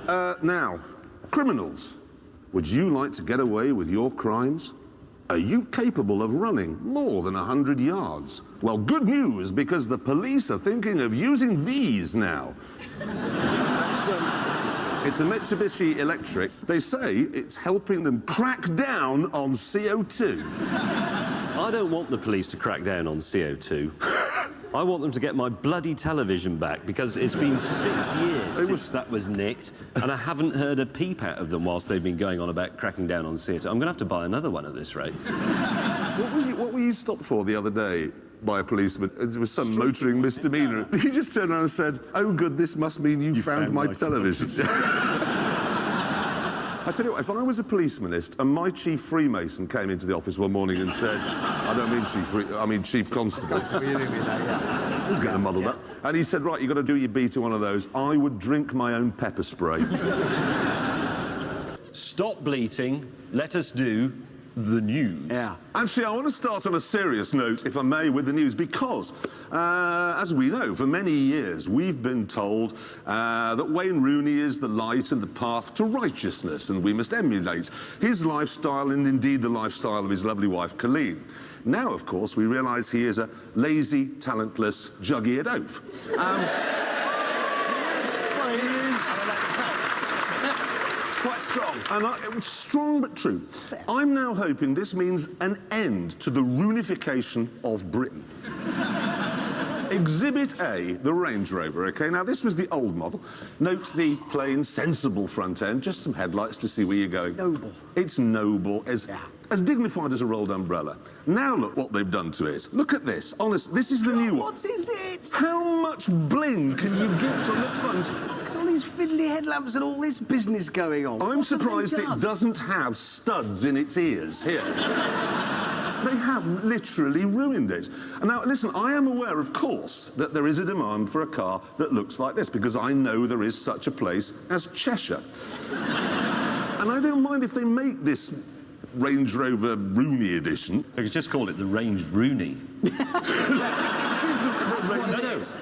Now, criminals, would you like to get away with your crimes? Are you capable of running more than 100 yards? Well, good news, because the police are thinking of using these now. It's a Mitsubishi Electric. They say it's helping them crack down on CO2. I don't want the police to crack down on CO2. I want them to get my bloody television back, because it's been 6 years since that was nicked, and I haven't heard a peep out of them whilst they've been going on about cracking down on CO2. I'm going to have to buy another one at this rate. What were you stopped for the other day by a policeman? It was some motoring misdemeanor. He just turned around and said, "Oh, good, this must mean you found my television." I tell you what, if I was a policemanist and my chief Freemason came into the office one morning and said, I don't mean I mean chief constable. You didn't mean that, yeah. I was getting muddled up. And he said, right, you've got to do your beat to one of those. I would drink my own pepper spray. Stop bleating. Let us do the news. Yeah. Actually, I want to start on a serious note, if I may, with the news, because, as we know, for many years, we've been told that Wayne Rooney is the light and the path to righteousness, and we must emulate his lifestyle and indeed the lifestyle of his lovely wife, Colleen. Now, of course, we realise he is a lazy, talentless, jug-eared oaf. Quite strong. And it's strong but true. I'm now hoping this means an end to the Roonification of Britain. Exhibit A, the Range Rover, OK? Now, this was the old model. Note the plain, sensible front end, just some headlights to see where you're going. It's noble. It's noble, as dignified as a rolled umbrella. Now look what they've done to it. Look at this. Honest, this is the new one. What is it? How much bling can you get on the front? It's all these fiddly headlamps and all this business going on. I'm surprised it doesn't have studs in its ears. Here. They have literally ruined it. And now, listen, I am aware, of course, that there is a demand for a car that looks like this, because I know there is such a place as Cheshire. And I don't mind if they make this Range Rover Rooney edition. I could just call it the Range Rooney.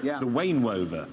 The Wayne Wover.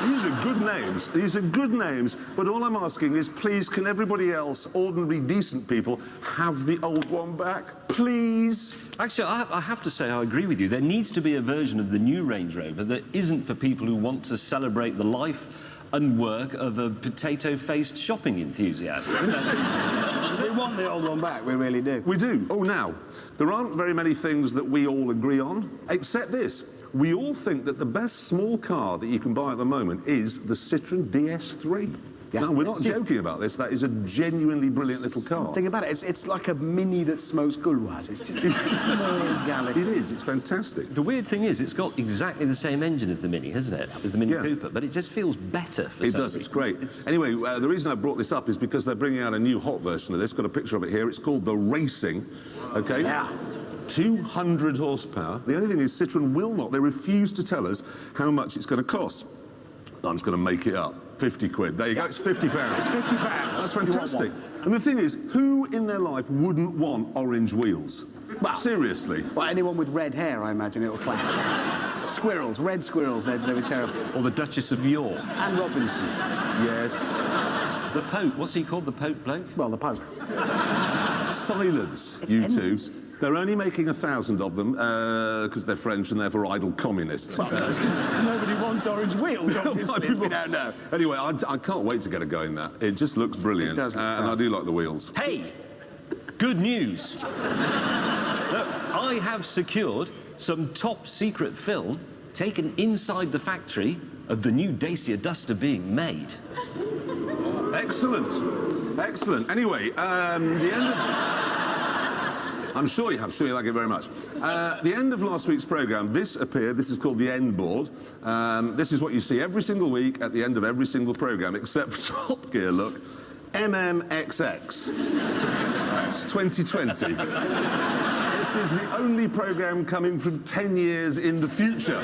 These are good names. These are good names. But all I'm asking is, please, can everybody else, ordinary, decent people, have the old one back? Please? Actually, I have to say I agree with you. There needs to be a version of the new Range Rover that isn't for people who want to celebrate the life and work of a potato-faced shopping enthusiast. We want the old one back, we really do. We do. Oh, now, there aren't very many things that we all agree on, except this. We all think that the best small car that you can buy at the moment is the Citroën DS3. Yeah. No, we're not joking about this. That is a genuinely brilliant little car. Something about it. It's like a Mini that smokes gulwas. It's just... It is. It's fantastic. The weird thing is, it's got exactly the same engine as the Mini, hasn't it? As the Mini Cooper, but it just feels better for some reason. It's great. Anyway, the reason I brought this up is because they're bringing out a new hot version of this. Got a picture of it here. It's called the Racing. OK? Yeah. 200 horsepower. The only thing is, Citroën will not. They refuse to tell us how much it's going to cost. I'm just going to make it up. 50 quid. There you go. It's £50. It's £50. That's fantastic. And the thing is, who in their life wouldn't want orange wheels? Well, seriously. Well, anyone with red hair, I imagine it'll clash. Squirrels, red squirrels, they were terrible. Or the Duchess of York. Anne Robinson. Yes. The Pope. What's he called? The Pope bloke? Well, the Pope. Silence, you two. They're only making 1,000 of them because they're French and therefore idle communists. Well, because nobody wants orange wheels, obviously. We don't know. Anyway, I can't wait to get a go in that. It just looks brilliant. It does look and I do like the wheels. Hey! Good news. Look, I have secured some top-secret film taken inside the factory of the new Dacia Duster being made. Excellent. Excellent. Anyway, the end of... I'm sure you like it very much. The end of last week's programme, this appeared. This is called the end board. This is what you see every single week at the end of every single programme, except for Top Gear, look. MMXX. That's 2020. This is the only programme coming from 10 years in the future.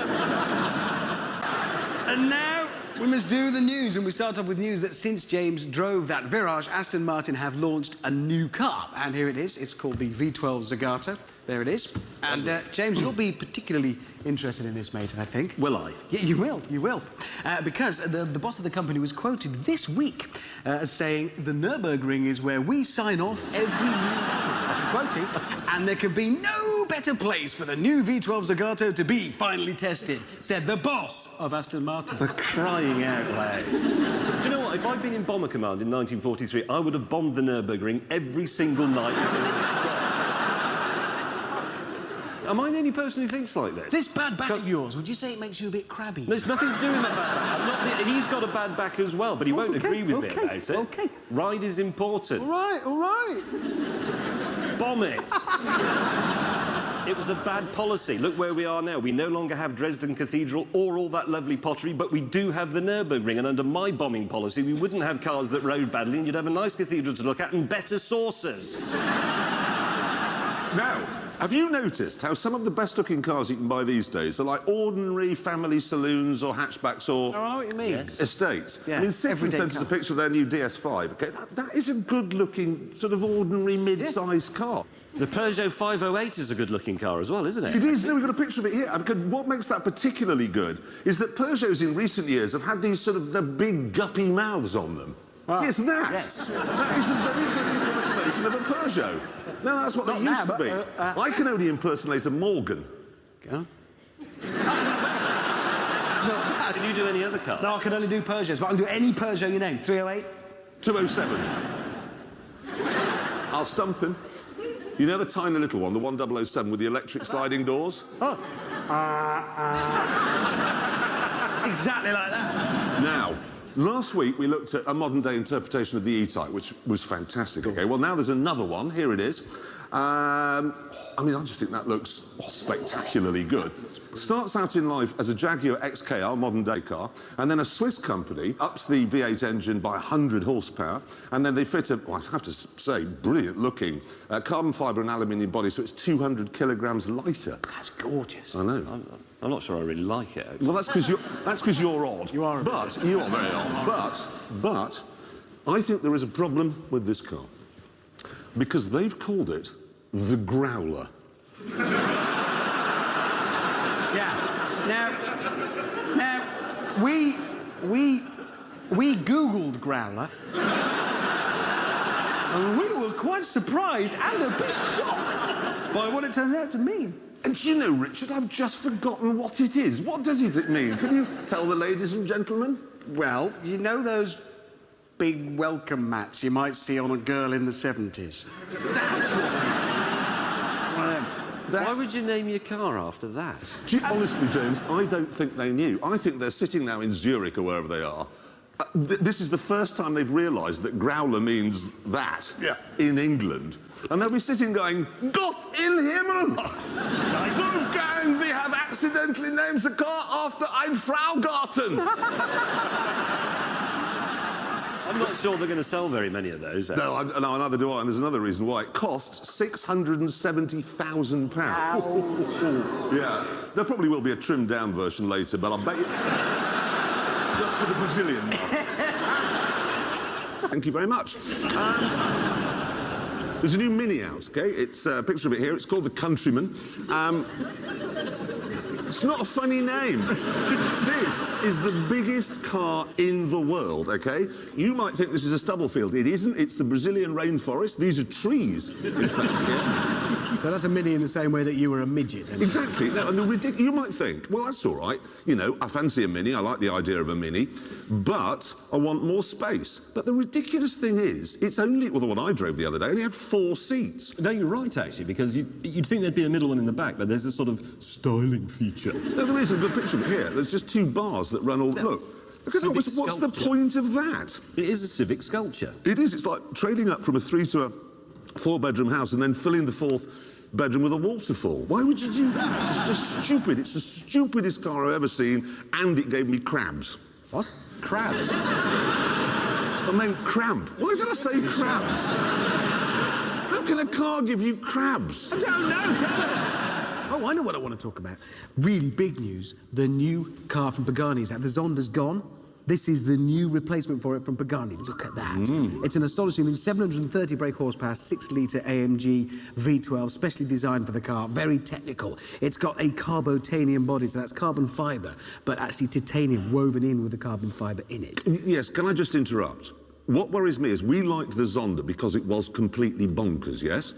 And now, We must do the news, and we start off with news that since James drove that Virage, Aston Martin have launched a new car. And here it is. It's called the V12 Zagato. There it is. And, James, you'll be particularly interested in this, mate, I think. Will I? Yeah, you will. Because the boss of the company was quoted this week as saying, "The Nürburgring is where we sign off every new round." Quoting, "And there could be no better place for the new V12 Zagato to be finally tested," said the boss of Aston Martin. For crying out loud. Do you know what? If I'd been in Bomber Command in 1943, I would have bombed the Nürburgring every single night until... Am I the only person who thinks like this? This bad back of yours, would you say it makes you a bit crabby? There's nothing to do with that bad back. He's got a bad back as well, but he won't agree with me about it. Okay. Ride is important. All right. Bomb it. It was a bad policy. Look where we are now. We no longer have Dresden Cathedral or all that lovely pottery, but we do have the Nürburgring. And under my bombing policy, we wouldn't have cars that rode badly, and you'd have a nice cathedral to look at and better saucers. Now, have you noticed how some of the best-looking cars you can buy these days are like ordinary family saloons or hatchbacks or... I know what you mean. Yes. Estates? Yeah, I mean, Citroen everyday sent us a car. picture of their new DS5, OK? That is a good-looking, sort of ordinary mid-sized car. The Peugeot 508 is a good-looking car as well, isn't it? It is. No, we've got a picture of it here. Because what makes that particularly good is that Peugeots in recent years have had these sort of the big guppy mouths on them. Ah, Yes, that. yes. That is a very good impersonation of a Peugeot. No, that's what they Not used now, to be. I can only impersonate a Morgan. Huh? That's not bad. Can you do any other car? No, I can only do Peugeots, but I can do any Peugeot you name. 308? 207. I'll stump him. You know the tiny little one, the 1007 with the electric sliding doors? Oh. It's exactly like that. Now, last week we looked at a modern-day interpretation of the E-Type, which was fantastic. OK, well, now there's another one. Here it is. I mean, I just think that looks spectacularly good. Starts out in life as a Jaguar XKR, modern-day car, and then a Swiss company ups the V8 engine by 100 horsepower, and then they fit a, well, I have to say, brilliant-looking carbon fibre and aluminium body, so it's 200 kilograms lighter. That's gorgeous. I know. I'm not sure I really like it, actually. Well, that's because you're odd. You are. But you are very odd. But I think there is a problem with this car because they've called it the Growler. Yeah. Now, we Googled Growler, and we were quite surprised and a bit shocked by what it turns out to mean. And do you know, Richard, I've just forgotten what it is. What does it mean? Can you tell the ladies and gentlemen? Well, you know those big welcome mats you might see on a girl in the 70s? That's what it is. Why would you name your car after that? Honestly, James, I don't think they knew. I think they're sitting now in Zurich or wherever they are. This is the first time they've realised that Growler means that in England. And they'll be sitting going, Gott in Himmel! Wolfgang, we have accidentally named the car after ein Fraugarten! I'm not sure they're going to sell very many of those. No, neither do I, and there's another reason why. It costs £670,000. Yeah, there probably will be a trimmed-down version later, but I'll bet you... just for the Brazilian market. Thank you very much. There's a new Mini out, OK? It's a picture of it here. It's called the Countryman. It's not a funny name. This is the biggest car in the world, OK? You might think this is a stubble field. It isn't. It's the Brazilian rainforest. These are trees, in fact, yeah. So that's a Mini in the same way that you were a midget, then? Exactly. Now, and you might think, well, that's all right. You know, I fancy a Mini. I like the idea of a Mini. But I want more space. But the ridiculous thing is, it's only... Well, the one I drove the other day only had 4 seats. No, you're right, actually, because you'd think there'd be a middle one in the back, but there's a sort of styling feature. No, there is a good picture of it here. There's just 2 bars that run all... Look. What's the point of that? It is a civic sculpture. It is. It's like trading up from a 3 to a 4-bedroom house and then filling the 4th bedroom with a waterfall. Why would you do that? It's just stupid. It's the stupidest car I've ever seen, and it gave me crabs. What? Crabs. I meant cramp. Why did I say crabs? How can a car give you crabs? I don't know, tell us! Oh, I know what I want to talk about. Really big news. The new car from Pagani's out. The Zonda's gone. This is the new replacement for it from Pagani. Look at that. It's an astonishing 730 brake horsepower, 6-litre AMG V12, specially designed for the car. Very technical. It's got a carbotanium body, so that's carbon fibre, but actually titanium woven in with the carbon fibre in it. Yes, can I just interrupt? What worries me is we liked the Zonda because it was completely bonkers, yes?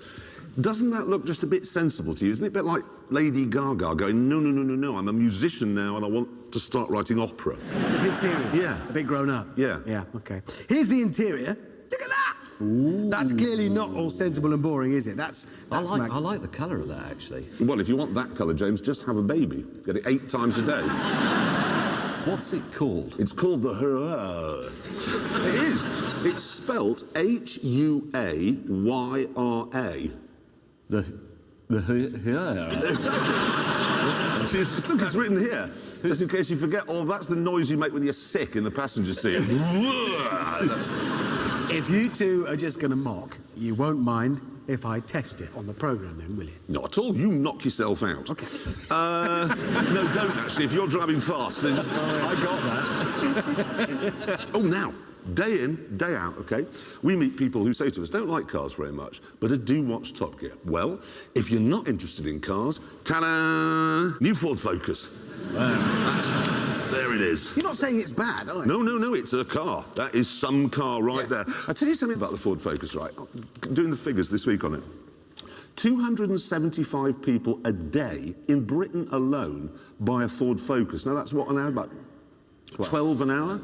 Doesn't that look just a bit sensible to you? Isn't it a bit like Lady Gaga going, no, I'm a musician now and I want to start writing opera? A bit serious? Yeah. A bit grown up? Yeah. Yeah, okay. Here's the interior. Look at that! Ooh. That's clearly not all sensible and boring, is it? I like the colour of that, actually. Well, if you want that colour, James, just have a baby. Get it 8 times a day. What's it called? It's called the Hurrah. It is. It's spelt H-U-A-Y-R-A. It's written here, just in case you forget. Oh, that's the noise you make when you're sick in the passenger seat. If you two are just going to mock, you won't mind if I test it on the programme then, will you? Not at all. You knock yourself out. OK. No, don't, actually, if you're driving fast. I got that. Oh, now, day in, day out, OK, we meet people who say to us, don't like cars very much, but I do watch Top Gear. Well, if you're not interested in cars, ta-da! New Ford Focus. There it is. You're not saying it's bad, are you? No, it's a car. That is some car right there. I'll tell you something about the Ford Focus, right? Doing the figures this week on it. 275 people a day in Britain alone buy a Ford Focus. Now, that's what an hour? About 12 an hour?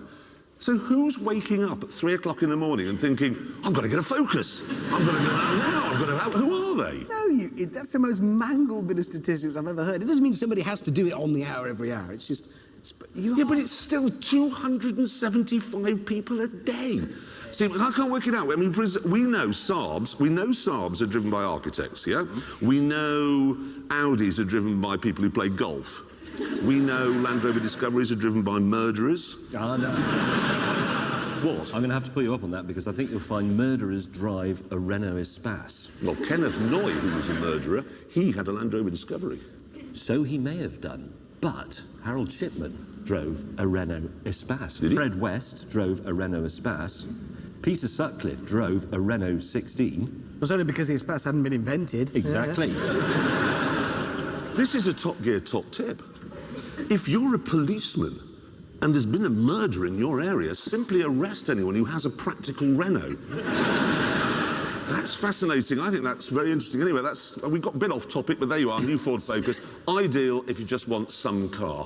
So who's waking up at 3 o'clock in the morning and thinking, I've got to get a Focus. I'm going to go out now. I've got to have... Who are they? No, that's the most mangled bit of statistics I've ever heard. It doesn't mean somebody has to do it on the hour every hour. It's just... Yeah, but it's still 275 people a day. See, I can't work it out. I mean, for instance, we know Saabs are driven by architects, yeah? We know Audis are driven by people who play golf. We know Land Rover Discoveries are driven by murderers. Ah, no. What? I'm going to have to put you up on that because I think you'll find murderers drive a Renault Espace. Well, Kenneth Noy, who was a murderer, he had a Land Rover Discovery. So he may have done, but Harold Shipman drove a Renault Espace. Fred West drove a Renault Espace. Peter Sutcliffe drove a Renault 16. It was only because the Espace hadn't been invented. Exactly. This is a Top Gear top tip. If you're a policeman and there's been a murder in your area, simply arrest anyone who has a practical Renault. That's fascinating. I think that's very interesting. Anyway, we got a bit off topic, but there you are, new Ford Focus. Ideal if you just want some car.